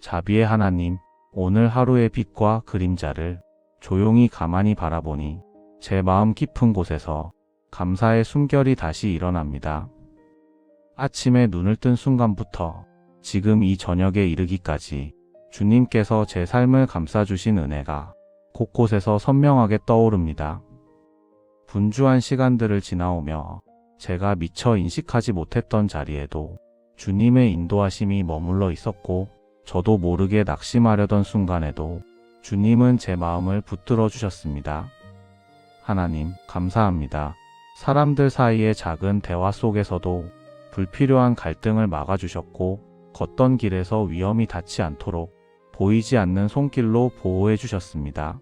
자비의 하나님, 오늘 하루의 빛과 그림자를 조용히 가만히 바라보니 제 마음 깊은 곳에서 감사의 숨결이 다시 일어납니다. 아침에 눈을 뜬 순간부터 지금 이 저녁에 이르기까지 주님께서 제 삶을 감싸주신 은혜가 곳곳에서 선명하게 떠오릅니다. 분주한 시간들을 지나오며 제가 미처 인식하지 못했던 자리에도 주님의 인도하심이 머물러 있었고, 저도 모르게 낙심하려던 순간에도 주님은 제 마음을 붙들어 주셨습니다. 하나님, 감사합니다. 사람들 사이의 작은 대화 속에서도 불필요한 갈등을 막아주셨고, 걷던 길에서 위험이 닿지 않도록 보이지 않는 손길로 보호해 주셨습니다.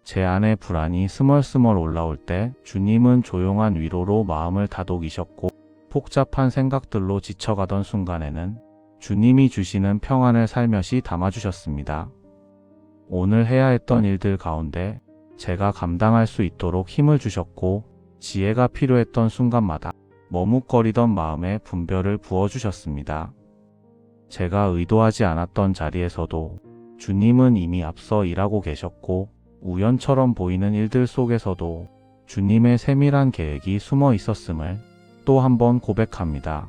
제 안에 불안이 스멀스멀 올라올 때 주님은 조용한 위로로 마음을 다독이셨고, 복잡한 생각들로 지쳐가던 순간에는 주님이 주시는 평안을 살며시 담아주셨습니다. 오늘 해야 했던 일들 가운데 제가 감당할 수 있도록 힘을 주셨고, 지혜가 필요했던 순간마다 머뭇거리던 마음에 분별을 부어주셨습니다. 제가 의도하지 않았던 자리에서도 주님은 이미 앞서 일하고 계셨고, 우연처럼 보이는 일들 속에서도 주님의 세밀한 계획이 숨어 있었음을 또 한 번 고백합니다.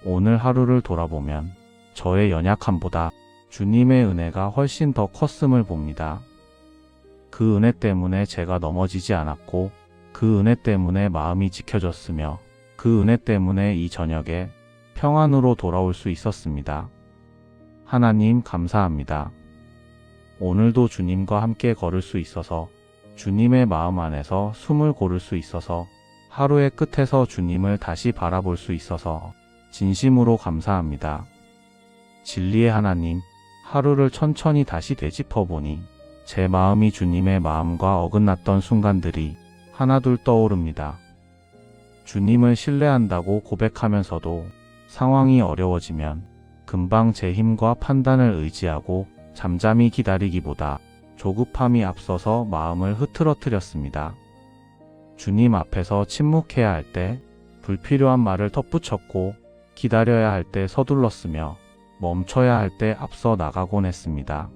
오늘 하루를 돌아보면 저의 연약함보다 주님의 은혜가 훨씬 더 컸음을 봅니다. 그 은혜 때문에 제가 넘어지지 않았고, 그 은혜 때문에 마음이 지켜졌으며, 그 은혜 때문에 이 저녁에 평안으로 돌아올 수 있었습니다. 하나님, 감사합니다. 오늘도 주님과 함께 걸을 수 있어서, 주님의 마음 안에서 숨을 고를 수 있어서, 하루의 끝에서 주님을 다시 바라볼 수 있어서 진심으로 감사합니다. 진리의 하나님, 하루를 천천히 다시 되짚어보니 제 마음이 주님의 마음과 어긋났던 순간들이 하나둘 떠오릅니다. 주님을 신뢰한다고 고백하면서도 상황이 어려워지면 금방 제 힘과 판단을 의지하고 잠잠히 기다리기보다 조급함이 앞서서 마음을 흐트러뜨렸습니다. 주님 앞에서 침묵해야 할 때 불필요한 말을 덧붙였고, 기다려야 할 때 서둘렀으며, 멈춰야 할 때 앞서 나가곤 했습니다.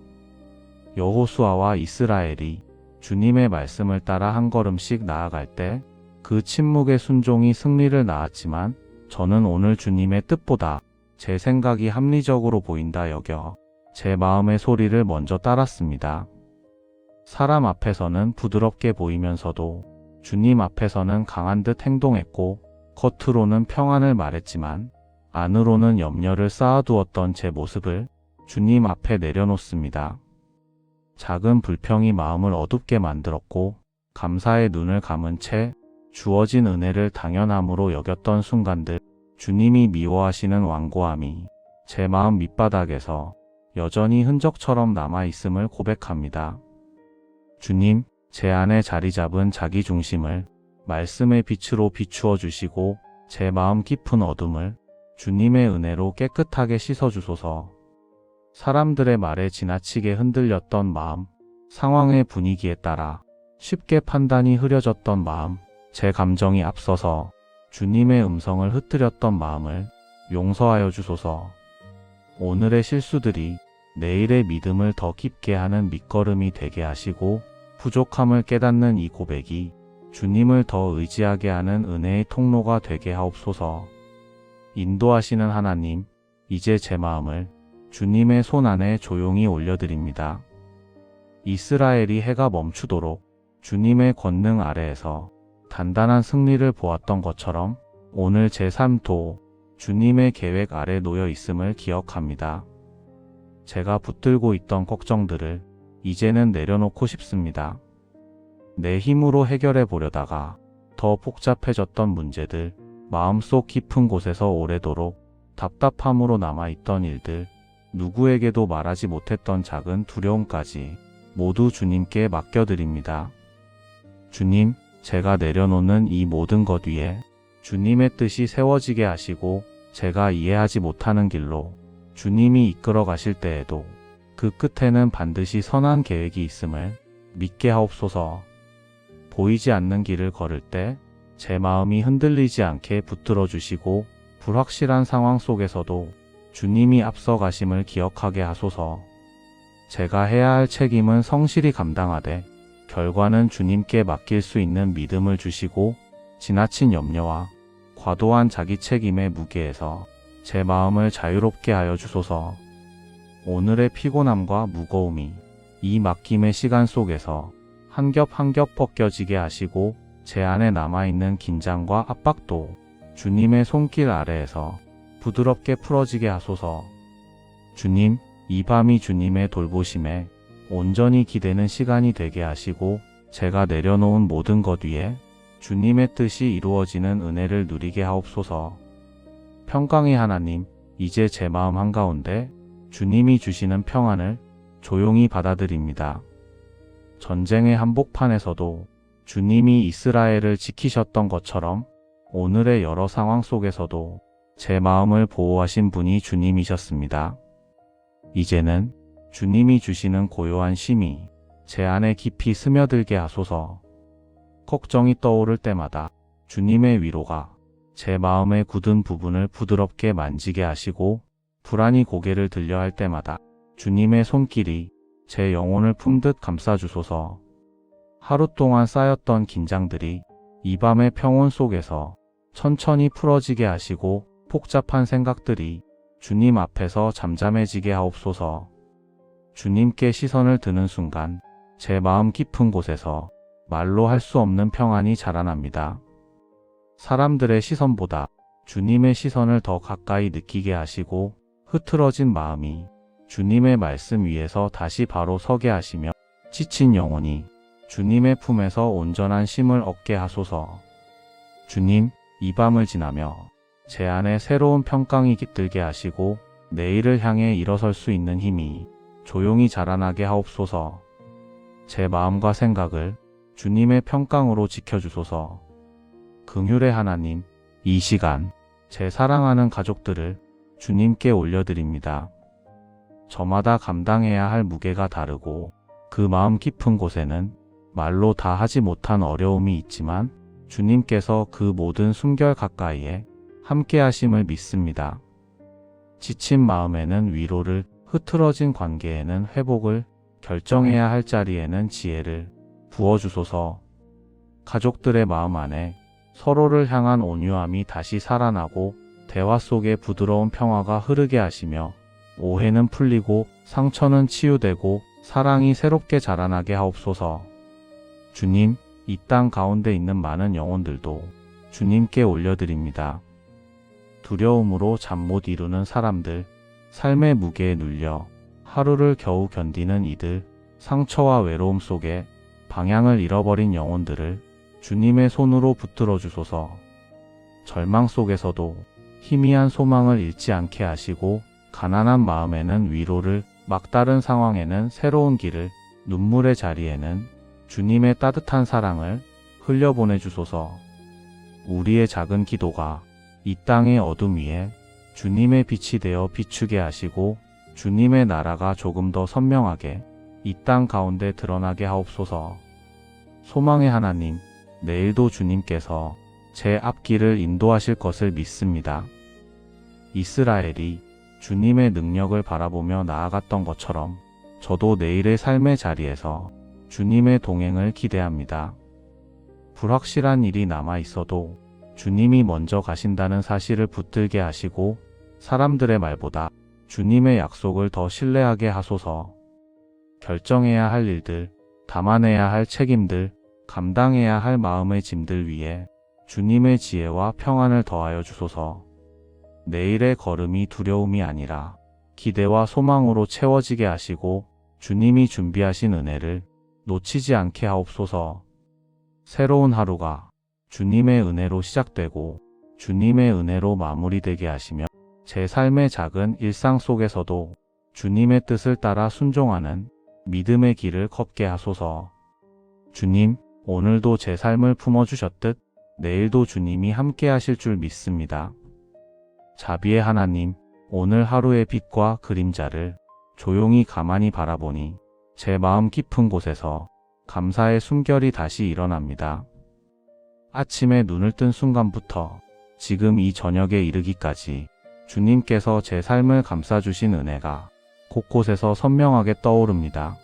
여호수아와 이스라엘이 주님의 말씀을 따라 한 걸음씩 나아갈 때 그 침묵의 순종이 승리를 낳았지만, 저는 오늘 주님의 뜻보다 제 생각이 합리적으로 보인다 여겨 제 마음의 소리를 먼저 따랐습니다. 사람 앞에서는 부드럽게 보이면서도 주님 앞에서는 강한 듯 행동했고, 겉으로는 평안을 말했지만 안으로는 염려를 쌓아두었던 제 모습을 주님 앞에 내려놓습니다. 작은 불평이 마음을 어둡게 만들었고, 감사의 눈을 감은 채 주어진 은혜를 당연함으로 여겼던 순간들, 주님이 미워하시는 완고함이 제 마음 밑바닥에서 여전히 흔적처럼 남아있음을 고백합니다. 주님, 제 안에 자리 잡은 자기 중심을 말씀의 빛으로 비추어 주시고, 제 마음 깊은 어둠을 주님의 은혜로 깨끗하게 씻어주소서. 사람들의 말에 지나치게 흔들렸던 마음, 상황의 분위기에 따라 쉽게 판단이 흐려졌던 마음, 제 감정이 앞서서 주님의 음성을 흩뜨렸던 마음을 용서하여 주소서. 오늘의 실수들이 내일의 믿음을 더 깊게 하는 밑거름이 되게 하시고, 부족함을 깨닫는 이 고백이 주님을 더 의지하게 하는 은혜의 통로가 되게 하옵소서. 인도하시는 하나님, 이제 제 마음을 주님의 손 안에 조용히 올려드립니다. 이스라엘이 해가 멈추도록 주님의 권능 아래에서 단단한 승리를 보았던 것처럼 오늘 제 삶도 주님의 계획 아래 놓여 있음을 기억합니다. 제가 붙들고 있던 걱정들을 이제는 내려놓고 싶습니다. 내 힘으로 해결해 보려다가 더 복잡해졌던 문제들, 마음속 깊은 곳에서 오래도록 답답함으로 남아있던 일들, 누구에게도 말하지 못했던 작은 두려움까지 모두 주님께 맡겨드립니다. 주님, 제가 내려놓는 이 모든 것 위에 주님의 뜻이 세워지게 하시고, 제가 이해하지 못하는 길로 주님이 이끌어 가실 때에도 그 끝에는 반드시 선한 계획이 있음을 믿게 하옵소서. 보이지 않는 길을 걸을 때 제 마음이 흔들리지 않게 붙들어 주시고, 불확실한 상황 속에서도 주님이 앞서 가심을 기억하게 하소서. 제가 해야 할 책임은 성실히 감당하되 결과는 주님께 맡길 수 있는 믿음을 주시고 지나친 염려와 과도한 자기 책임의 무게에서 제 마음을 자유롭게 하여 주소서. 오늘의 피곤함과 무거움이 이 맡김의 시간 속에서 한 겹 한 겹 벗겨지게 하시고 제 안에 남아있는 긴장과 압박도 주님의 손길 아래에서 부드럽게 풀어지게 하소서. 주님, 이 밤이 주님의 돌보심에 온전히 기대는 시간이 되게 하시고 제가 내려놓은 모든 것 위에 주님의 뜻이 이루어지는 은혜를 누리게 하옵소서. 평강의 하나님, 이제 제 마음 한가운데 주님이 주시는 평안을 조용히 받아들입니다. 전쟁의 한복판에서도 주님이 이스라엘을 지키셨던 것처럼 오늘의 여러 상황 속에서도 제 마음을 보호하신 분이 주님이셨습니다. 이제는 주님이 주시는 고요한 쉼이 제 안에 깊이 스며들게 하소서. 걱정이 떠오를 때마다 주님의 위로가 제 마음의 굳은 부분을 부드럽게 만지게 하시고 불안이 고개를 들려 할 때마다 주님의 손길이 제 영혼을 품듯 감싸주소서. 하루 동안 쌓였던 긴장들이 이 밤의 평온 속에서 천천히 풀어지게 하시고 복잡한 생각들이 주님 앞에서 잠잠해지게 하옵소서. 주님께 시선을 드는 순간 제 마음 깊은 곳에서 말로 할 수 없는 평안이 자라납니다. 사람들의 시선보다 주님의 시선을 더 가까이 느끼게 하시고 흐트러진 마음이 주님의 말씀 위에서 다시 바로 서게 하시며 지친 영혼이 주님의 품에서 온전한 쉼을 얻게 하소서. 주님, 이 밤을 지나며 제 안에 새로운 평강이 깃들게 하시고 내일을 향해 일어설 수 있는 힘이 조용히 자라나게 하옵소서. 제 마음과 생각을 주님의 평강으로 지켜주소서. 긍휼의 하나님, 이 시간 제 사랑하는 가족들을 주님께 올려드립니다. 저마다 감당해야 할 무게가 다르고 그 마음 깊은 곳에는 말로 다 하지 못한 어려움이 있지만 주님께서 그 모든 숨결 가까이에 함께 하심을 믿습니다. 지친 마음에는 위로를, 흐트러진 관계에는 회복을, 결정해야 할 자리에는 지혜를 부어주소서. 가족들의 마음 안에 서로를 향한 온유함이 다시 살아나고 대화 속에 부드러운 평화가 흐르게 하시며 오해는 풀리고 상처는 치유되고 사랑이 새롭게 자라나게 하옵소서. 주님, 이 땅 가운데 있는 많은 영혼들도 주님께 올려드립니다. 두려움으로 잠 못 이루는 사람들, 삶의 무게에 눌려 하루를 겨우 견디는 이들, 상처와 외로움 속에 방향을 잃어버린 영혼들을 주님의 손으로 붙들어 주소서. 절망 속에서도 희미한 소망을 잃지 않게 하시고 가난한 마음에는 위로를, 막다른 상황에는 새로운 길을, 눈물의 자리에는 주님의 따뜻한 사랑을 흘려보내 주소서. 우리의 작은 기도가 이 땅의 어둠 위에 주님의 빛이 되어 비추게 하시고 주님의 나라가 조금 더 선명하게 이 땅 가운데 드러나게 하옵소서. 소망의 하나님, 내일도 주님께서 제 앞길을 인도하실 것을 믿습니다. 이스라엘이 주님의 능력을 바라보며 나아갔던 것처럼 저도 내일의 삶의 자리에서 주님의 동행을 기대합니다. 불확실한 일이 남아 있어도 주님이 먼저 가신다는 사실을 붙들게 하시고 사람들의 말보다 주님의 약속을 더 신뢰하게 하소서. 결정해야 할 일들, 담아내야 할 책임들, 감당해야 할 마음의 짐들 위에 주님의 지혜와 평안을 더하여 주소서. 내일의 걸음이 두려움이 아니라 기대와 소망으로 채워지게 하시고 주님이 준비하신 은혜를 놓치지 않게 하옵소서. 새로운 하루가 주님의 은혜로 시작되고 주님의 은혜로 마무리되게 하시며 제 삶의 작은 일상 속에서도 주님의 뜻을 따라 순종하는 믿음의 길을 걷게 하소서. 주님, 오늘도 제 삶을 품어주셨듯 내일도 주님이 함께 하실 줄 믿습니다. 자비의 하나님, 오늘 하루의 빛과 그림자를 조용히 가만히 바라보니 제 마음 깊은 곳에서 감사의 숨결이 다시 일어납니다. 아침에 눈을 뜬 순간부터 지금 이 저녁에 이르기까지 주님께서 제 삶을 감싸주신 은혜가 곳곳에서 선명하게 떠오릅니다.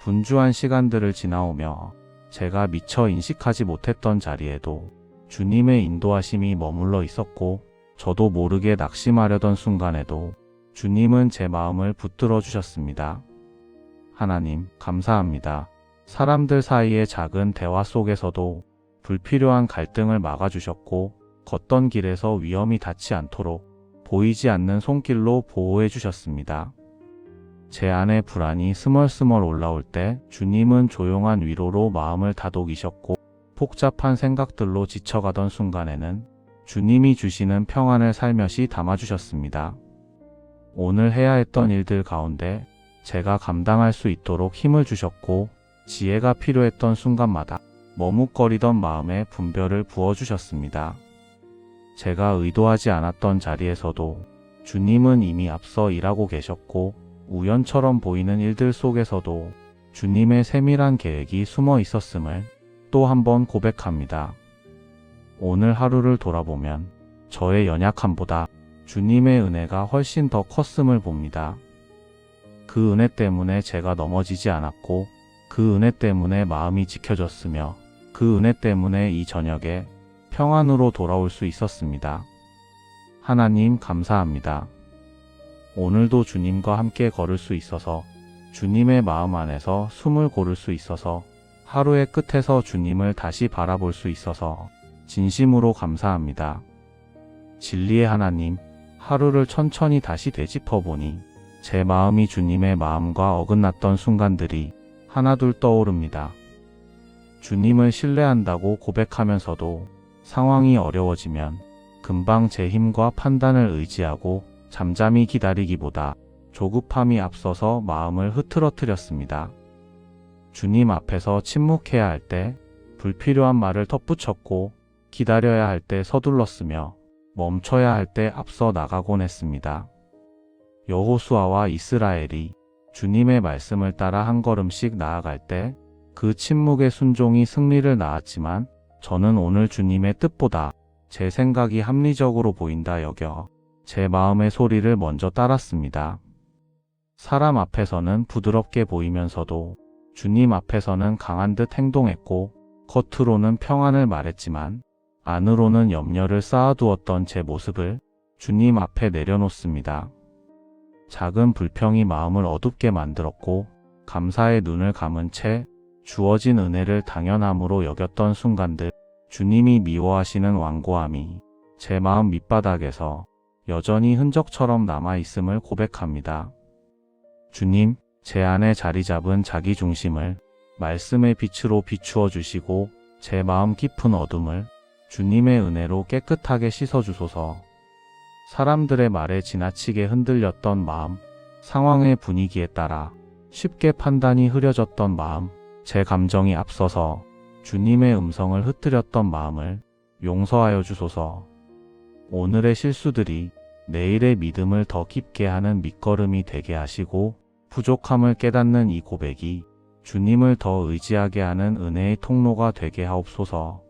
분주한 시간들을 지나오며 제가 미처 인식하지 못했던 자리에도 주님의 인도하심이 머물러 있었고, 저도 모르게 낙심하려던 순간에도 주님은 제 마음을 붙들어 주셨습니다. 하나님, 감사합니다. 사람들 사이의 작은 대화 속에서도 불필요한 갈등을 막아주셨고, 걷던 길에서 위험이 닿지 않도록 보이지 않는 손길로 보호해 주셨습니다. 제 안에 불안이 스멀스멀 올라올 때 주님은 조용한 위로로 마음을 다독이셨고, 복잡한 생각들로 지쳐가던 순간에는 주님이 주시는 평안을 살며시 담아주셨습니다. 오늘 해야 했던 일들 가운데 제가 감당할 수 있도록 힘을 주셨고, 지혜가 필요했던 순간마다 머뭇거리던 마음에 분별을 부어주셨습니다. 제가 의도하지 않았던 자리에서도 주님은 이미 앞서 일하고 계셨고, 우연처럼 보이는 일들 속에서도 주님의 세밀한 계획이 숨어 있었음을 또 한 번 고백합니다. 오늘 하루를 돌아보면 저의 연약함보다 주님의 은혜가 훨씬 더 컸음을 봅니다. 그 은혜 때문에 제가 넘어지지 않았고, 그 은혜 때문에 마음이 지켜졌으며, 그 은혜 때문에 이 저녁에 평안으로 돌아올 수 있었습니다. 하나님, 감사합니다. 오늘도 주님과 함께 걸을 수 있어서, 주님의 마음 안에서 숨을 고를 수 있어서, 하루의 끝에서 주님을 다시 바라볼 수 있어서 진심으로 감사합니다. 진리의 하나님, 하루를 천천히 다시 되짚어보니 제 마음이 주님의 마음과 어긋났던 순간들이 하나둘 떠오릅니다. 주님을 신뢰한다고 고백하면서도 상황이 어려워지면 금방 제 힘과 판단을 의지하고 잠잠히 기다리기보다 조급함이 앞서서 마음을 흐트러뜨렸습니다. 주님 앞에서 침묵해야 할 때 불필요한 말을 덧붙였고, 기다려야 할 때 서둘렀으며, 멈춰야 할 때 앞서 나가곤 했습니다. 여호수아와 이스라엘이 주님의 말씀을 따라 한 걸음씩 나아갈 때 그 침묵의 순종이 승리를 낳았지만, 저는 오늘 주님의 뜻보다 제 생각이 합리적으로 보인다 여겨 제 마음의 소리를 먼저 따랐습니다. 사람 앞에서는 부드럽게 보이면서도 주님 앞에서는 강한 듯 행동했고, 겉으로는 평안을 말했지만 안으로는 염려를 쌓아두었던 제 모습을 주님 앞에 내려놓습니다. 작은 불평이 마음을 어둡게 만들었고, 감사의 눈을 감은 채 주어진 은혜를 당연함으로 여겼던 순간들, 주님이 미워하시는 완고함이 제 마음 밑바닥에서 여전히 흔적처럼 남아있음을 고백합니다. 주님, 제 안에 자리 잡은 자기 중심을 말씀의 빛으로 비추어 주시고, 제 마음 깊은 어둠을 주님의 은혜로 깨끗하게 씻어주소서. 사람들의 말에 지나치게 흔들렸던 마음, 상황의 분위기에 따라 쉽게 판단이 흐려졌던 마음, 제 감정이 앞서서 주님의 음성을 흩뜨렸던 마음을 용서하여 주소서. 오늘의 실수들이 내일의 믿음을 더 깊게 하는 밑거름이 되게 하시고, 부족함을 깨닫는 이 고백이 주님을 더 의지하게 하는 은혜의 통로가 되게 하옵소서.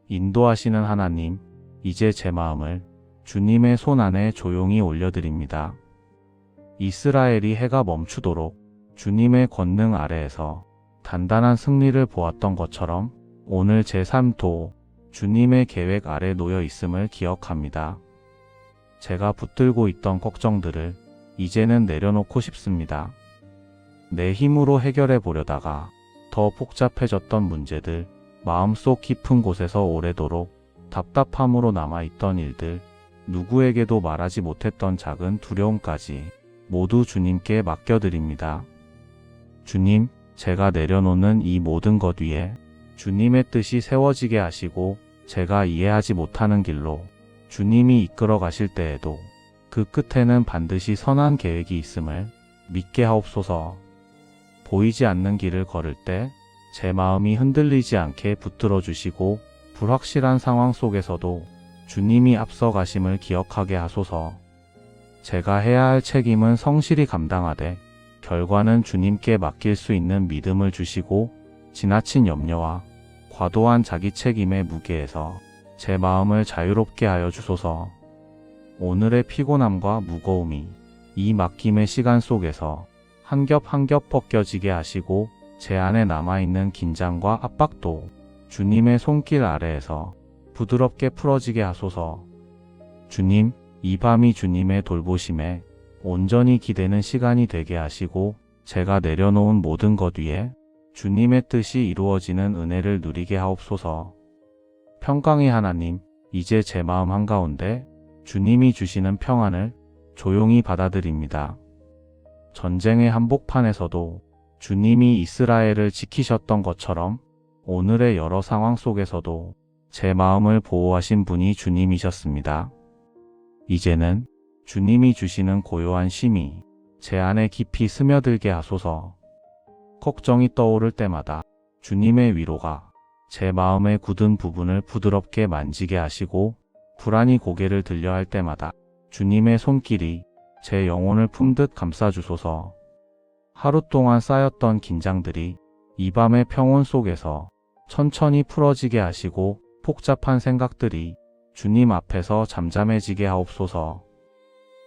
인도하시는 하나님, 이제 제 마음을 주님의 손 안에 조용히 올려드립니다. 이스라엘이 해가 멈추도록 주님의 권능 아래에서 단단한 승리를 보았던 것처럼 오늘 제 삶도 주님의 계획 아래 놓여 있음을 기억합니다. 제가 붙들고 있던 걱정들을 이제는 내려놓고 싶습니다. 내 힘으로 해결해 보려다가 더 복잡해졌던 문제들, 마음속 깊은 곳에서 오래도록 답답함으로 남아있던 일들, 누구에게도 말하지 못했던 작은 두려움까지 모두 주님께 맡겨드립니다. 주님, 제가 내려놓는 이 모든 것 위에 주님의 뜻이 세워지게 하시고, 제가 이해하지 못하는 길로 주님이 이끌어 가실 때에도 그 끝에는 반드시 선한 계획이 있음을 믿게 하옵소서. 보이지 않는 길을 걸을 때 제 마음이 흔들리지 않게 붙들어 주시고, 불확실한 상황 속에서도 주님이 앞서 가심을 기억하게 하소서. 제가 해야 할 책임은 성실히 감당하되 결과는 주님께 맡길 수 있는 믿음을 주시고, 지나친 염려와 과도한 자기 책임의 무게에서 제 마음을 자유롭게 하여 주소서. 오늘의 피곤함과 무거움이 이 맡김의 시간 속에서 한 겹 한 겹 벗겨지게 하시고 제 안에 남아있는 긴장과 압박도 주님의 손길 아래에서 부드럽게 풀어지게 하소서. 주님, 이 밤이 주님의 돌보심에 온전히 기대는 시간이 되게 하시고 제가 내려놓은 모든 것 위에 주님의 뜻이 이루어지는 은혜를 누리게 하옵소서. 평강의 하나님, 이제 제 마음 한가운데 주님이 주시는 평안을 조용히 받아들입니다. 전쟁의 한복판에서도 주님이 이스라엘을 지키셨던 것처럼 오늘의 여러 상황 속에서도 제 마음을 보호하신 분이 주님이셨습니다. 이제는 주님이 주시는 고요한 쉼이 제 안에 깊이 스며들게 하소서. 걱정이 떠오를 때마다 주님의 위로가 제 마음의 굳은 부분을 부드럽게 만지게 하시고 불안이 고개를 들려 할 때마다 주님의 손길이 제 영혼을 품듯 감싸주소서. 하루 동안 쌓였던 긴장들이 이 밤의 평온 속에서 천천히 풀어지게 하시고 복잡한 생각들이 주님 앞에서 잠잠해지게 하옵소서.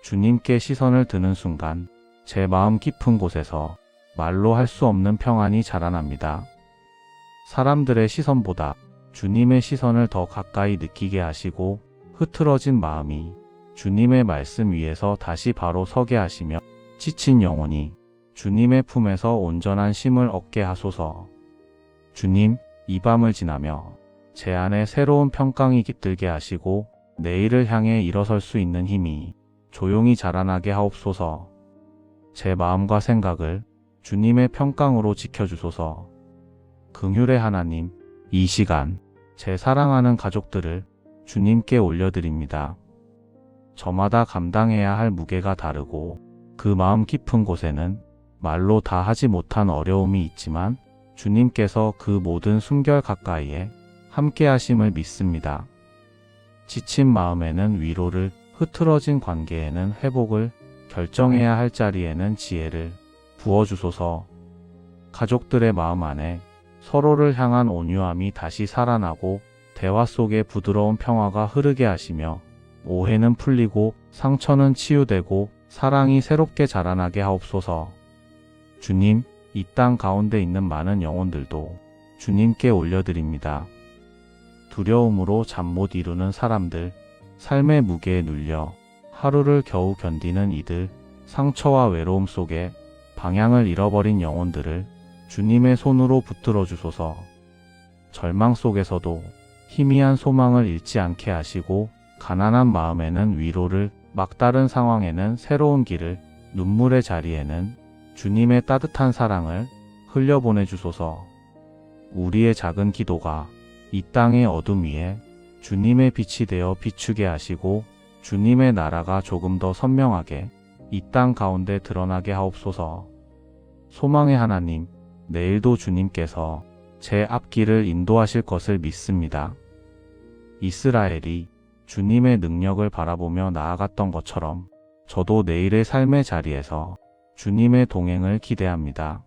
주님께 시선을 드는 순간 제 마음 깊은 곳에서 말로 할 수 없는 평안이 자라납니다. 사람들의 시선보다 주님의 시선을 더 가까이 느끼게 하시고 흐트러진 마음이 주님의 말씀 위에서 다시 바로 서게 하시며 지친 영혼이 주님의 품에서 온전한 쉼을 얻게 하소서. 주님, 이 밤을 지나며 제 안에 새로운 평강이 깃들게 하시고 내일을 향해 일어설 수 있는 힘이 조용히 자라나게 하옵소서. 제 마음과 생각을 주님의 평강으로 지켜주소서. 긍휼의 하나님, 이 시간 제 사랑하는 가족들을 주님께 올려드립니다. 저마다 감당해야 할 무게가 다르고 그 마음 깊은 곳에는 말로 다 하지 못한 어려움이 있지만 주님께서 그 모든 숨결 가까이에 함께 하심을 믿습니다. 지친 마음에는 위로를, 흐트러진 관계에는 회복을, 결정해야 할 자리에는 지혜를 부어주소서. 가족들의 마음 안에 서로를 향한 온유함이 다시 살아나고 대화 속에 부드러운 평화가 흐르게 하시며 오해는 풀리고 상처는 치유되고 사랑이 새롭게 자라나게 하옵소서. 주님, 이 땅 가운데 있는 많은 영혼들도 주님께 올려드립니다. 두려움으로 잠 못 이루는 사람들, 삶의 무게에 눌려 하루를 겨우 견디는 이들, 상처와 외로움 속에 방향을 잃어버린 영혼들을 주님의 손으로 붙들어 주소서. 절망 속에서도 희미한 소망을 잃지 않게 하시고 가난한 마음에는 위로를, 막다른 상황에는 새로운 길을, 눈물의 자리에는 주님의 따뜻한 사랑을 흘려보내 주소서. 우리의 작은 기도가 이 땅의 어둠 위에 주님의 빛이 되어 비추게 하시고 주님의 나라가 조금 더 선명하게 이 땅 가운데 드러나게 하옵소서. 소망의 하나님, 내일도 주님께서 제 앞길을 인도하실 것을 믿습니다. 이스라엘이 주님의 능력을 바라보며 나아갔던 것처럼 저도 내일의 삶의 자리에서 주님의 동행을 기대합니다.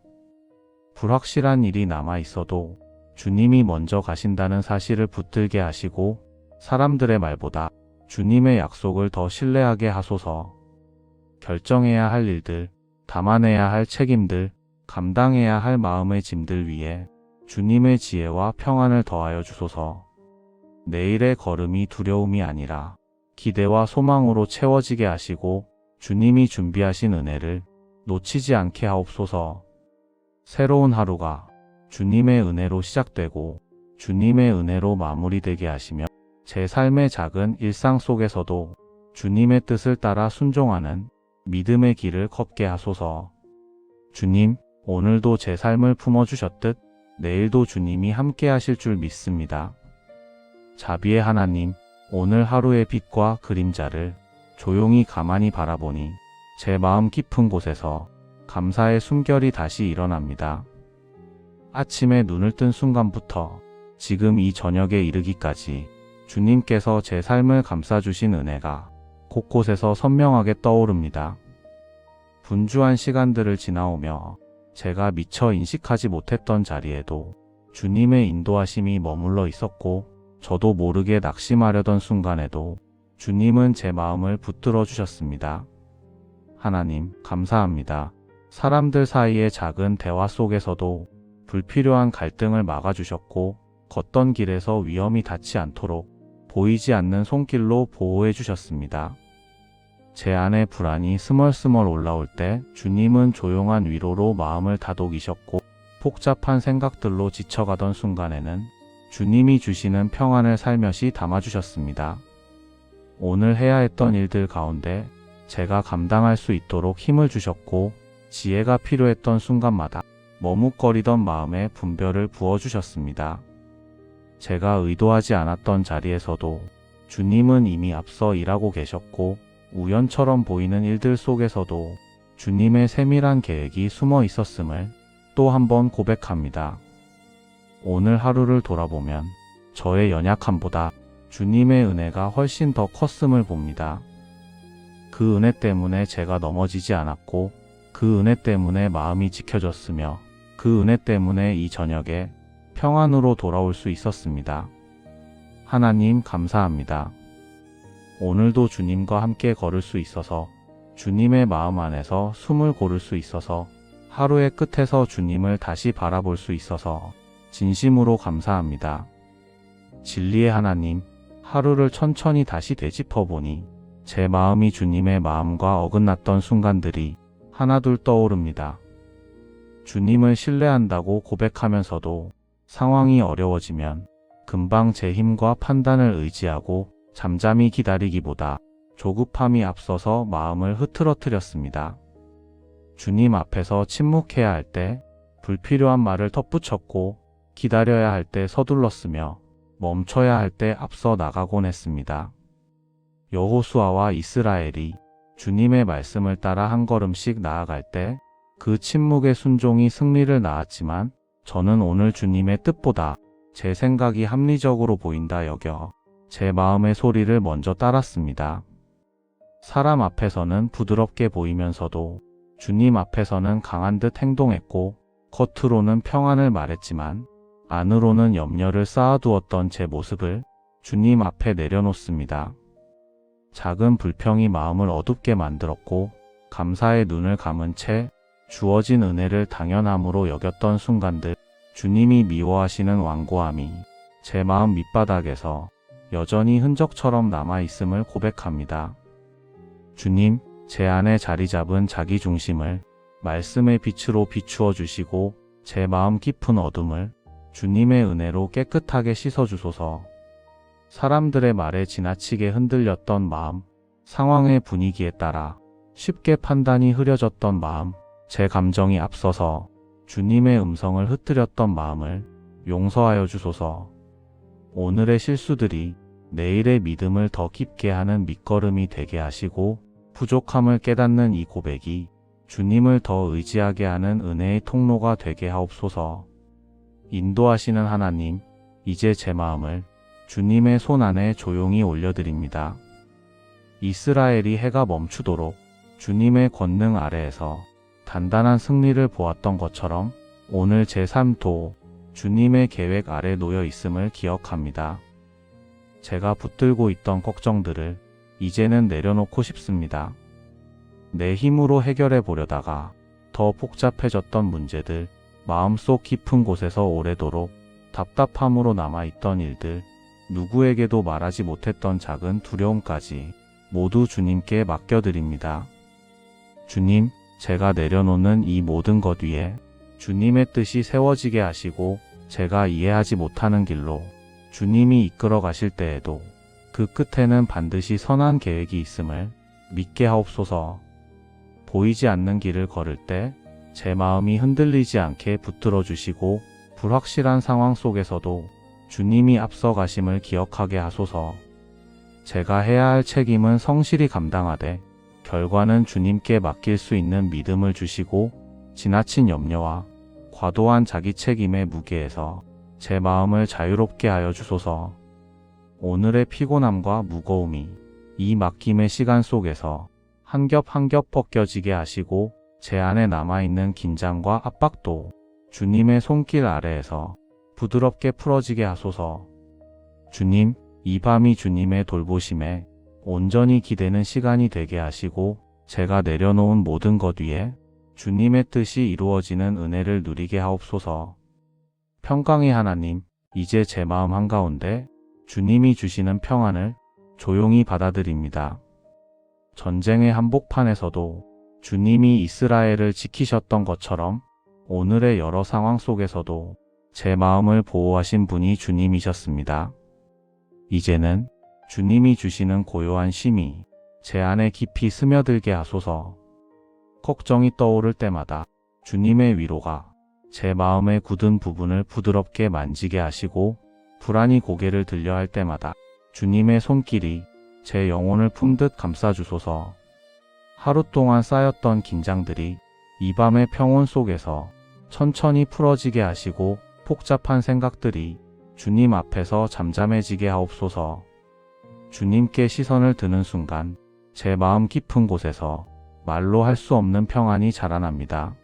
불확실한 일이 남아 있어도 주님이 먼저 가신다는 사실을 붙들게 하시고 사람들의 말보다 주님의 약속을 더 신뢰하게 하소서. 결정해야 할 일들, 담아내야 할 책임들, 감당해야 할 마음의 짐들 위에 주님의 지혜와 평안을 더하여 주소서. 내일의 걸음이 두려움이 아니라 기대와 소망으로 채워지게 하시고 주님이 준비하신 은혜를 놓치지 않게 하옵소서. 새로운 하루가 주님의 은혜로 시작되고 주님의 은혜로 마무리되게 하시며 제 삶의 작은 일상 속에서도 주님의 뜻을 따라 순종하는 믿음의 길을 걷게 하소서. 주님, 오늘도 제 삶을 품어주셨듯 내일도 주님이 함께 하실 줄 믿습니다. 자비의 하나님, 오늘 하루의 빛과 그림자를 조용히 가만히 바라보니 제 마음 깊은 곳에서 감사의 숨결이 다시 일어납니다. 아침에 눈을 뜬 순간부터 지금 이 저녁에 이르기까지 주님께서 제 삶을 감싸주신 은혜가 곳곳에서 선명하게 떠오릅니다. 분주한 시간들을 지나오며 제가 미처 인식하지 못했던 자리에도 주님의 인도하심이 머물러 있었고 저도 모르게 낙심하려던 순간에도 주님은 제 마음을 붙들어 주셨습니다. 하나님, 감사합니다. 사람들 사이의 작은 대화 속에서도 불필요한 갈등을 막아주셨고, 걷던 길에서 위험이 닿지 않도록 보이지 않는 손길로 보호해 주셨습니다. 제 안에 불안이 스멀스멀 올라올 때 주님은 조용한 위로로 마음을 다독이셨고, 복잡한 생각들로 지쳐가던 순간에는 주님이 주시는 평안을 살며시 담아주셨습니다. 오늘 해야 했던 일들 가운데 제가 감당할 수 있도록 힘을 주셨고, 지혜가 필요했던 순간마다 머뭇거리던 마음에 분별을 부어주셨습니다. 제가 의도하지 않았던 자리에서도 주님은 이미 앞서 일하고 계셨고, 우연처럼 보이는 일들 속에서도 주님의 세밀한 계획이 숨어 있었음을 또 한 번 고백합니다. 오늘 하루를 돌아보면 저의 연약함보다 주님의 은혜가 훨씬 더 컸음을 봅니다. 그 은혜 때문에 제가 넘어지지 않았고, 그 은혜 때문에 마음이 지켜졌으며, 그 은혜 때문에 이 저녁에 평안으로 돌아올 수 있었습니다. 하나님, 감사합니다. 오늘도 주님과 함께 걸을 수 있어서, 주님의 마음 안에서 숨을 고를 수 있어서, 하루의 끝에서 주님을 다시 바라볼 수 있어서 진심으로 감사합니다. 진리의 하나님, 하루를 천천히 다시 되짚어 보니 제 마음이 주님의 마음과 어긋났던 순간들이 하나둘 떠오릅니다. 주님을 신뢰한다고 고백하면서도 상황이 어려워지면 금방 제 힘과 판단을 의지하고 잠잠히 기다리기보다 조급함이 앞서서 마음을 흐트러뜨렸습니다. 주님 앞에서 침묵해야 할 때 불필요한 말을 덧붙였고, 기다려야 할 때 서둘렀으며, 멈춰야 할 때 앞서 나가곤 했습니다. 여호수아와 이스라엘이 주님의 말씀을 따라 한 걸음씩 나아갈 때 그 침묵의 순종이 승리를 낳았지만, 저는 오늘 주님의 뜻보다 제 생각이 합리적으로 보인다 여겨 제 마음의 소리를 먼저 따랐습니다. 사람 앞에서는 부드럽게 보이면서도 주님 앞에서는 강한 듯 행동했고, 겉으로는 평안을 말했지만 안으로는 염려를 쌓아두었던 제 모습을 주님 앞에 내려놓습니다. 작은 불평이 마음을 어둡게 만들었고, 감사의 눈을 감은 채 주어진 은혜를 당연함으로 여겼던 순간들, 주님이 미워하시는 완고함이 제 마음 밑바닥에서 여전히 흔적처럼 남아있음을 고백합니다. 주님, 제 안에 자리 잡은 자기 중심을 말씀의 빛으로 비추어 주시고, 제 마음 깊은 어둠을 주님의 은혜로 깨끗하게 씻어 주소서. 사람들의 말에 지나치게 흔들렸던 마음, 상황의 분위기에 따라 쉽게 판단이 흐려졌던 마음, 제 감정이 앞서서 주님의 음성을 흩뜨렸던 마음을 용서하여 주소서. 오늘의 실수들이 내일의 믿음을 더 깊게 하는 밑거름이 되게 하시고, 부족함을 깨닫는 이 고백이 주님을 더 의지하게 하는 은혜의 통로가 되게 하옵소서. 인도하시는 하나님, 이제 제 마음을 주님의 손 안에 조용히 올려드립니다. 이스라엘이 해가 멈추도록 주님의 권능 아래에서 단단한 승리를 보았던 것처럼 오늘 제 삶도 주님의 계획 아래 놓여 있음을 기억합니다. 제가 붙들고 있던 걱정들을 이제는 내려놓고 싶습니다. 내 힘으로 해결해 보려다가 더 복잡해졌던 문제들, 마음속 깊은 곳에서 오래도록 답답함으로 남아있던 일들, 누구에게도 말하지 못했던 작은 두려움까지 모두 주님께 맡겨드립니다. 주님, 제가 내려놓는 이 모든 것 위에 주님의 뜻이 세워지게 하시고, 제가 이해하지 못하는 길로 주님이 이끌어 가실 때에도 그 끝에는 반드시 선한 계획이 있음을 믿게 하옵소서. 보이지 않는 길을 걸을 때 제 마음이 흔들리지 않게 붙들어 주시고, 불확실한 상황 속에서도 주님이 앞서 가심을 기억하게 하소서. 제가 해야 할 책임은 성실히 감당하되 결과는 주님께 맡길 수 있는 믿음을 주시고, 지나친 염려와 과도한 자기 책임의 무게에서 제 마음을 자유롭게 하여 주소서. 오늘의 피곤함과 무거움이 이 맡김의 시간 속에서 한 겹 한 겹 벗겨지게 하시고, 제 안에 남아있는 긴장과 압박도 주님의 손길 아래에서 부드럽게 풀어지게 하소서. 주님, 이 밤이 주님의 돌보심에 온전히 기대는 시간이 되게 하시고 제가 내려놓은 모든 것 위에 주님의 뜻이 이루어지는 은혜를 누리게 하옵소서. 평강의 하나님, 이제 제 마음 한가운데 주님이 주시는 평안을 조용히 받아들입니다. 전쟁의 한복판에서도 주님이 이스라엘을 지키셨던 것처럼 오늘의 여러 상황 속에서도 제 마음을 보호하신 분이 주님이셨습니다. 이제는 주님이 주시는 고요한 쉼이 제 안에 깊이 스며들게 하소서. 걱정이 떠오를 때마다 주님의 위로가 제 마음의 굳은 부분을 부드럽게 만지게 하시고, 불안이 고개를 들려 할 때마다 주님의 손길이 제 영혼을 품듯 감싸주소서. 하루 동안 쌓였던 긴장들이 이 밤의 평온 속에서 천천히 풀어지게 하시고, 복잡한 생각들이 주님 앞에서 잠잠해지게 하옵소서. 주님께 시선을 드는 순간 제 마음 깊은 곳에서 말로 할 수 없는 평안이 자라납니다.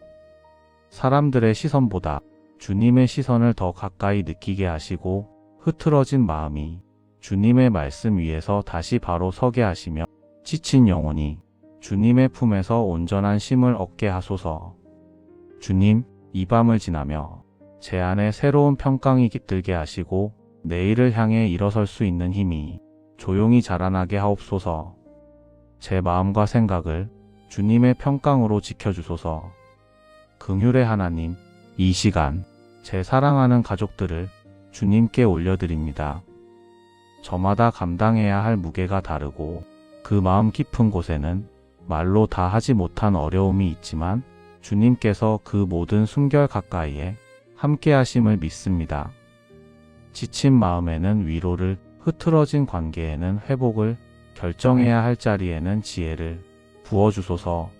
사람들의 시선보다 주님의 시선을 더 가까이 느끼게 하시고, 흐트러진 마음이 주님의 말씀 위에서 다시 바로 서게 하시며, 지친 영혼이 주님의 품에서 온전한 쉼을 얻게 하소서. 주님, 이 밤을 지나며 제 안에 새로운 평강이 깃들게 하시고, 내일을 향해 일어설 수 있는 힘이 조용히 자라나게 하옵소서. 제 마음과 생각을 주님의 평강으로 지켜주소서. 긍휼의 하나님, 이 시간 제 사랑하는 가족들을 주님께 올려드립니다. 저마다 감당해야 할 무게가 다르고 그 마음 깊은 곳에는 말로 다 하지 못한 어려움이 있지만, 주님께서 그 모든 숨결 가까이에 함께 하심을 믿습니다. 지친 마음에는 위로를, 흐트러진 관계에는 회복을, 결정해야 할 자리에는 지혜를 부어주소서.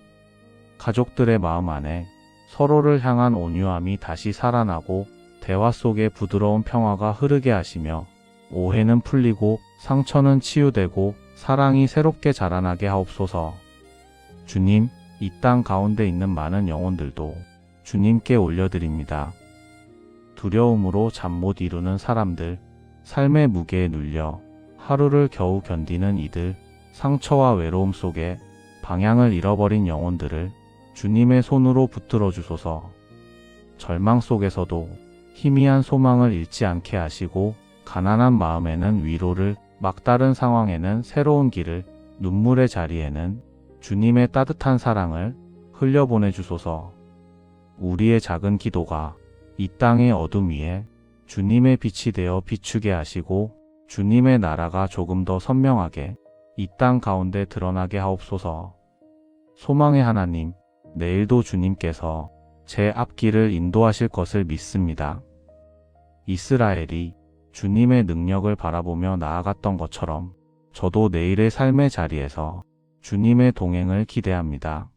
가족들의 마음 안에 서로를 향한 온유함이 다시 살아나고, 대화 속에 부드러운 평화가 흐르게 하시며, 오해는 풀리고 상처는 치유되고 사랑이 새롭게 자라나게 하옵소서. 주님, 이 땅 가운데 있는 많은 영혼들도 주님께 올려드립니다. 두려움으로 잠 못 이루는 사람들, 삶의 무게에 눌려 하루를 겨우 견디는 이들, 상처와 외로움 속에 방향을 잃어버린 영혼들을 주님의 손으로 붙들어 주소서. 절망 속에서도 희미한 소망을 잃지 않게 하시고, 가난한 마음에는 위로를, 막다른 상황에는 새로운 길을, 눈물의 자리에는 주님의 따뜻한 사랑을 흘려보내 주소서. 우리의 작은 기도가 이 땅의 어둠 위에 주님의 빛이 되어 비추게 하시고, 주님의 나라가 조금 더 선명하게 이 땅 가운데 드러나게 하옵소서. 소망의 하나님, 내일도 주님께서 제 앞길을 인도하실 것을 믿습니다. 이스라엘이 주님의 능력을 바라보며 나아갔던 것처럼 저도 내일의 삶의 자리에서 주님의 동행을 기대합니다.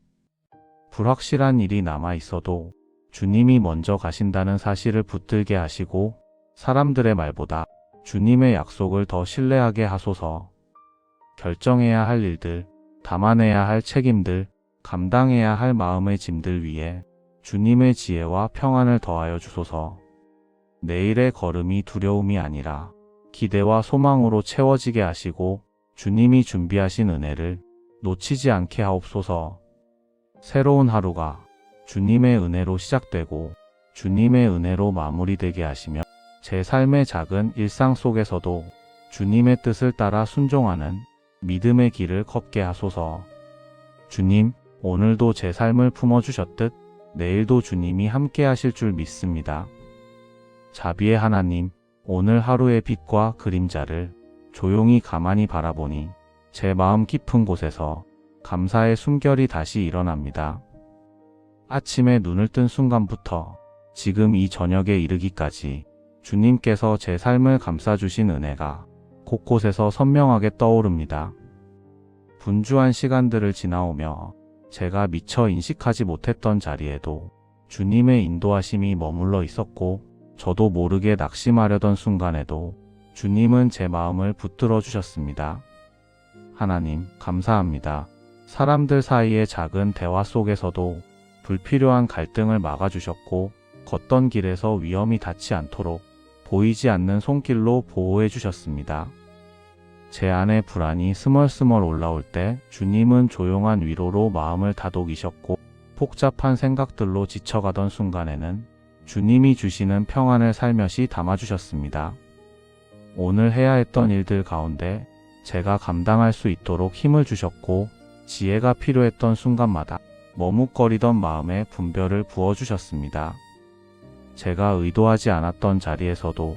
불확실한 일이 남아 있어도 주님이 먼저 가신다는 사실을 붙들게 하시고, 사람들의 말보다 주님의 약속을 더 신뢰하게 하소서. 결정해야 할 일들, 담아내야 할 책임들, 감당해야 할 마음의 짐들 위에 주님의 지혜와 평안을 더하여 주소서. 내일의 걸음이 두려움이 아니라 기대와 소망으로 채워지게 하시고, 주님이 준비하신 은혜를 놓치지 않게 하옵소서. 새로운 하루가 주님의 은혜로 시작되고 주님의 은혜로 마무리되게 하시며, 제 삶의 작은 일상 속에서도 주님의 뜻을 따라 순종하는 믿음의 길을 걷게 하소서. 주님, 오늘도 제 삶을 품어주셨듯 내일도 주님이 함께 하실 줄 믿습니다. 자비의 하나님, 오늘 하루의 빛과 그림자를 조용히 가만히 바라보니 제 마음 깊은 곳에서 감사의 숨결이 다시 일어납니다. 아침에 눈을 뜬 순간부터 지금 이 저녁에 이르기까지 주님께서 제 삶을 감싸주신 은혜가 곳곳에서 선명하게 떠오릅니다. 분주한 시간들을 지나오며 제가 미처 인식하지 못했던 자리에도 주님의 인도하심이 머물러 있었고, 저도 모르게 낙심하려던 순간에도 주님은 제 마음을 붙들어 주셨습니다. 하나님, 감사합니다. 사람들 사이의 작은 대화 속에서도 불필요한 갈등을 막아주셨고, 걷던 길에서 위험이 닿지 않도록 보이지 않는 손길로 보호해 주셨습니다. 제 안에 불안이 스멀스멀 올라올 때 주님은 조용한 위로로 마음을 다독이셨고, 복잡한 생각들로 지쳐가던 순간에는 주님이 주시는 평안을 살며시 담아주셨습니다. 오늘 해야 했던 일들 가운데 제가 감당할 수 있도록 힘을 주셨고, 지혜가 필요했던 순간마다 머뭇거리던 마음에 분별을 부어주셨습니다. 제가 의도하지 않았던 자리에서도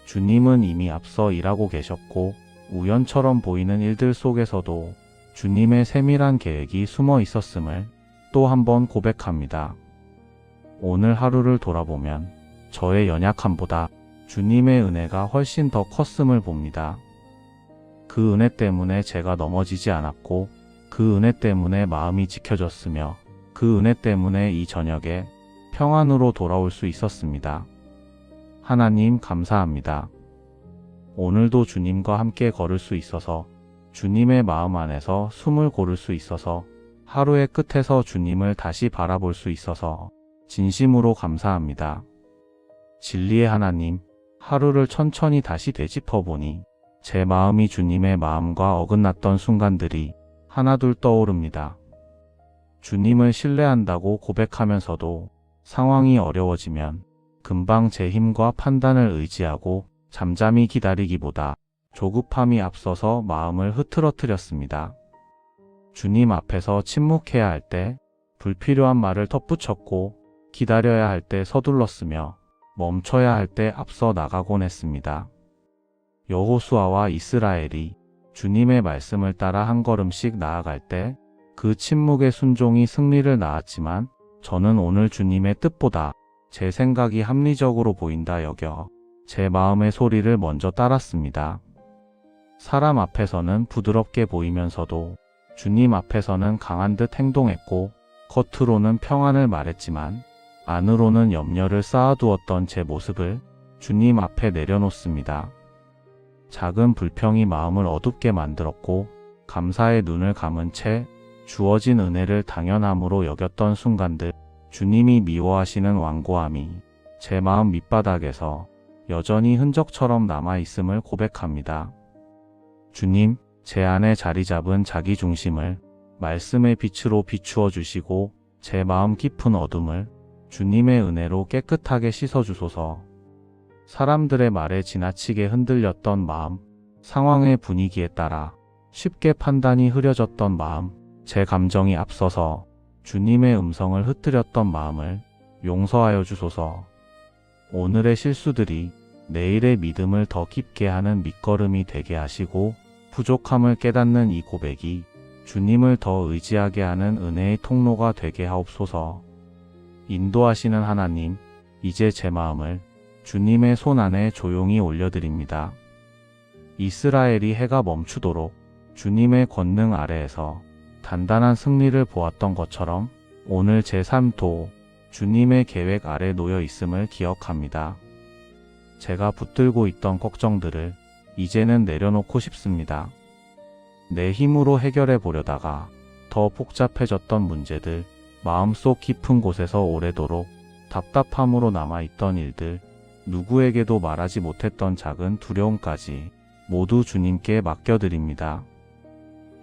주님은 이미 앞서 일하고 계셨고, 우연처럼 보이는 일들 속에서도 주님의 세밀한 계획이 숨어 있었음을 또 한 번 고백합니다. 오늘 하루를 돌아보면 저의 연약함보다 주님의 은혜가 훨씬 더 컸음을 봅니다. 그 은혜 때문에 제가 넘어지지 않았고, 그 은혜 때문에 마음이 지켜졌으며, 그 은혜 때문에 이 저녁에 평안으로 돌아올 수 있었습니다. 하나님 감사합니다. 오늘도 주님과 함께 걸을 수 있어서, 주님의 마음 안에서 숨을 고를 수 있어서, 하루의 끝에서 주님을 다시 바라볼 수 있어서 진심으로 감사합니다. 진리의 하나님, 하루를 천천히 다시 되짚어보니 제 마음이 주님의 마음과 어긋났던 순간들이 하나둘 떠오릅니다. 주님을 신뢰한다고 고백하면서도 상황이 어려워지면 금방 제 힘과 판단을 의지하고 잠잠히 기다리기보다 조급함이 앞서서 마음을 흐트러뜨렸습니다. 주님 앞에서 침묵해야 할 때 불필요한 말을 덧붙였고, 기다려야 할 때 서둘렀으며, 멈춰야 할 때 앞서 나가곤 했습니다. 여호수아와 이스라엘이 주님의 말씀을 따라 한 걸음씩 나아갈 때 그 침묵의 순종이 승리를 낳았지만, 저는 오늘 주님의 뜻보다 제 생각이 합리적으로 보인다 여겨 제 마음의 소리를 먼저 따랐습니다. 사람 앞에서는 부드럽게 보이면서도 주님 앞에서는 강한 듯 행동했고, 겉으로는 평안을 말했지만 안으로는 염려를 쌓아두었던 제 모습을 주님 앞에 내려놓습니다. 작은 불평이 마음을 어둡게 만들었고, 감사의 눈을 감은 채 주어진 은혜를 당연함으로 여겼던 순간들, 주님이 미워하시는 완고함이 제 마음 밑바닥에서 여전히 흔적처럼 남아있음을 고백합니다. 주님, 제 안에 자리 잡은 자기 중심을 말씀의 빛으로 비추어 주시고, 제 마음 깊은 어둠을 주님의 은혜로 깨끗하게 씻어주소서. 사람들의 말에 지나치게 흔들렸던 마음, 상황의 분위기에 따라 쉽게 판단이 흐려졌던 마음, 제 감정이 앞서서 주님의 음성을 흩뜨렸던 마음을 용서하여 주소서. 오늘의 실수들이 내일의 믿음을 더 깊게 하는 밑거름이 되게 하시고, 부족함을 깨닫는 이 고백이 주님을 더 의지하게 하는 은혜의 통로가 되게 하옵소서. 인도하시는 하나님, 이제 제 마음을 주님의 손 안에 조용히 올려드립니다. 이스라엘이 해가 멈추도록 주님의 권능 아래에서 단단한 승리를 보았던 것처럼 오늘 제 삶도 주님의 계획 아래 놓여 있음을 기억합니다. 제가 붙들고 있던 걱정들을 이제는 내려놓고 싶습니다. 내 힘으로 해결해 보려다가 더 복잡해졌던 문제들, 마음속 깊은 곳에서 오래도록 답답함으로 남아있던 일들, 누구에게도 말하지 못했던 작은 두려움까지 모두 주님께 맡겨드립니다.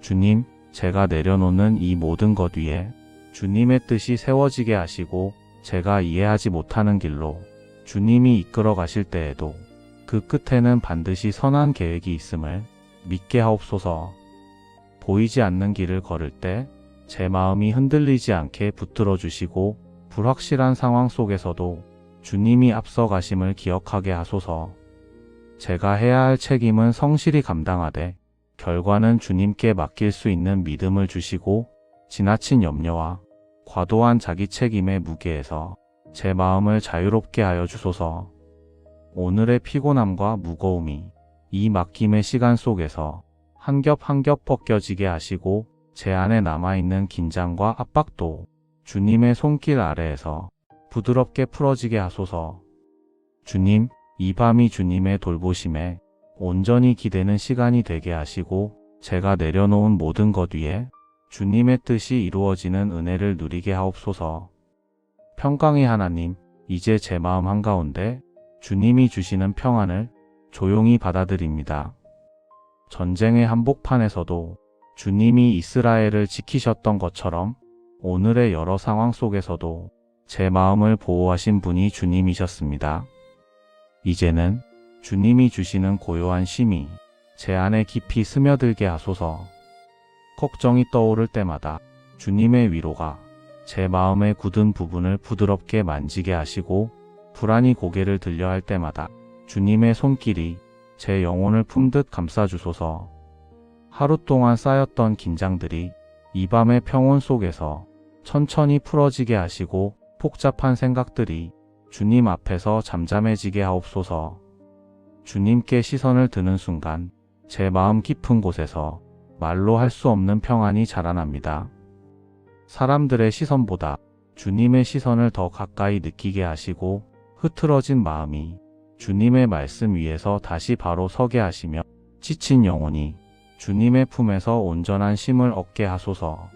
주님, 제가 내려놓는 이 모든 것 위에 주님의 뜻이 세워지게 하시고, 제가 이해하지 못하는 길로 주님이 이끌어 가실 때에도 그 끝에는 반드시 선한 계획이 있음을 믿게 하옵소서. 보이지 않는 길을 걸을 때 제 마음이 흔들리지 않게 붙들어 주시고, 불확실한 상황 속에서도 주님이 앞서 가심을 기억하게 하소서. 제가 해야 할 책임은 성실히 감당하되 결과는 주님께 맡길 수 있는 믿음을 주시고, 지나친 염려와 과도한 자기 책임의 무게에서 제 마음을 자유롭게 하여 주소서. 오늘의 피곤함과 무거움이 이 맡김의 시간 속에서 한 겹 한 겹 벗겨지게 하시고, 제 안에 남아있는 긴장과 압박도 주님의 손길 아래에서 부드럽게 풀어지게 하소서. 주님, 이 밤이 주님의 돌보심에 온전히 기대는 시간이 되게 하시고, 제가 내려놓은 모든 것 위에 주님의 뜻이 이루어지는 은혜를 누리게 하옵소서. 평강의 하나님, 이제 제 마음 한가운데 주님이 주시는 평안을 조용히 받아들입니다. 전쟁의 한복판에서도 주님이 이스라엘을 지키셨던 것처럼 오늘의 여러 상황 속에서도 제 마음을 보호하신 분이 주님이셨습니다. 이제는 주님이 주시는 고요한 쉼이 제 안에 깊이 스며들게 하소서. 걱정이 떠오를 때마다 주님의 위로가 제 마음의 굳은 부분을 부드럽게 만지게 하시고, 불안이 고개를 들려 할 때마다 주님의 손길이 제 영혼을 품듯 감싸주소서. 하루 동안 쌓였던 긴장들이 이 밤의 평온 속에서 천천히 풀어지게 하시고, 복잡한 생각들이 주님 앞에서 잠잠해지게 하옵소서. 주님께 시선을 드는 순간 제 마음 깊은 곳에서 말로 할 수 없는 평안이 자라납니다. 사람들의 시선보다 주님의 시선을 더 가까이 느끼게 하시고, 흐트러진 마음이 주님의 말씀 위에서 다시 바로 서게 하시며, 지친 영혼이 주님의 품에서 온전한 쉼을 얻게 하소서.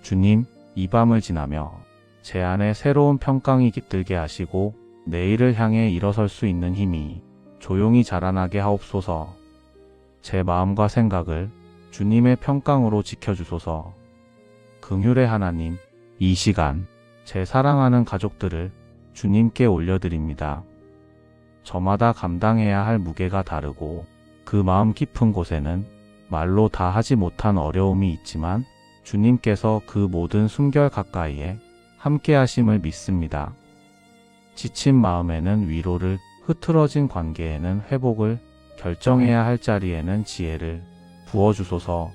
주님, 이 밤을 지나며 제 안에 새로운 평강이 깃들게 하시고, 내일을 향해 일어설 수 있는 힘이 조용히 자라나게 하옵소서. 제 마음과 생각을 주님의 평강으로 지켜주소서. 긍휼의 하나님, 이 시간 제 사랑하는 가족들을 주님께 올려드립니다. 저마다 감당해야 할 무게가 다르고, 그 마음 깊은 곳에는 말로 다 하지 못한 어려움이 있지만, 주님께서 그 모든 숨결 가까이에 함께 하심을 믿습니다. 지친 마음에는 위로를, 흐트러진 관계에는 회복을, 결정해야 할 자리에는 지혜를 부어주소서.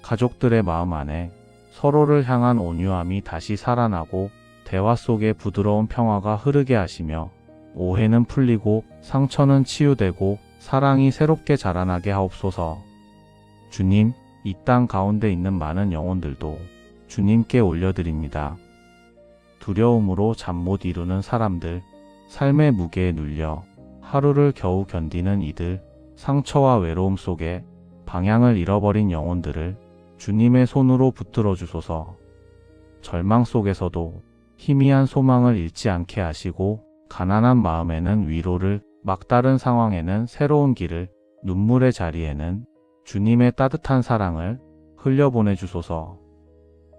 가족들의 마음 안에 서로를 향한 온유함이 다시 살아나고, 대화 속에 부드러운 평화가 흐르게 하시며, 오해는 풀리고 상처는 치유되고 사랑이 새롭게 자라나게 하옵소서. 주님, 이 땅 가운데 있는 많은 영혼들도 주님께 올려드립니다. 두려움으로 잠 못 이루는 사람들, 삶의 무게에 눌려 하루를 겨우 견디는 이들, 상처와 외로움 속에 방향을 잃어버린 영혼들을 주님의 손으로 붙들어 주소서. 절망 속에서도 희미한 소망을 잃지 않게 하시고, 가난한 마음에는 위로를, 막다른 상황에는 새로운 길을, 눈물의 자리에는 주님의 따뜻한 사랑을 흘려보내 주소서.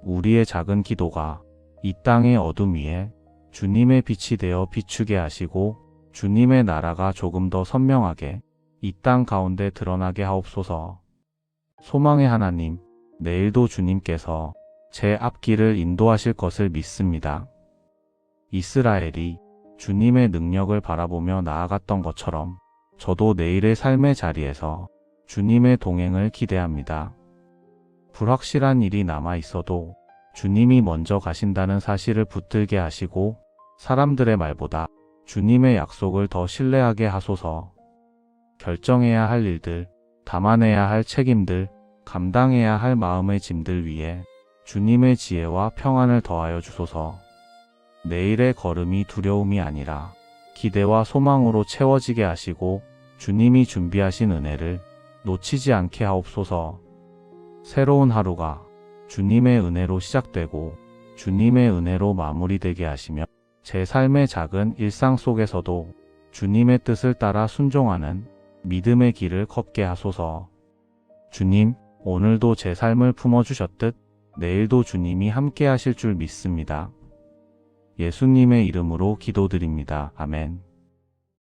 우리의 작은 기도가 이 땅의 어둠 위에 주님의 빛이 되어 비추게 하시고, 주님의 나라가 조금 더 선명하게 이 땅 가운데 드러나게 하옵소서. 소망의 하나님, 내일도 주님께서 제 앞길을 인도하실 것을 믿습니다. 이스라엘이 주님의 능력을 바라보며 나아갔던 것처럼 저도 내일의 삶의 자리에서 주님의 동행을 기대합니다. 불확실한 일이 남아 있어도 주님이 먼저 가신다는 사실을 붙들게 하시고, 사람들의 말보다 주님의 약속을 더 신뢰하게 하소서. 결정해야 할 일들, 담아내야 할 책임들, 감당해야 할 마음의 짐들 위에 주님의 지혜와 평안을 더하여 주소서. 내일의 걸음이 두려움이 아니라 기대와 소망으로 채워지게 하시고, 주님이 준비하신 은혜를 놓치지 않게 하옵소서. 새로운 하루가 주님의 은혜로 시작되고 주님의 은혜로 마무리되게 하시며, 제 삶의 작은 일상 속에서도 주님의 뜻을 따라 순종하는 믿음의 길을 걷게 하소서. 주님, 오늘도 제 삶을 품어주셨듯 내일도 주님이 함께 하실 줄 믿습니다. 예수님의 이름으로 기도드립니다. 아멘.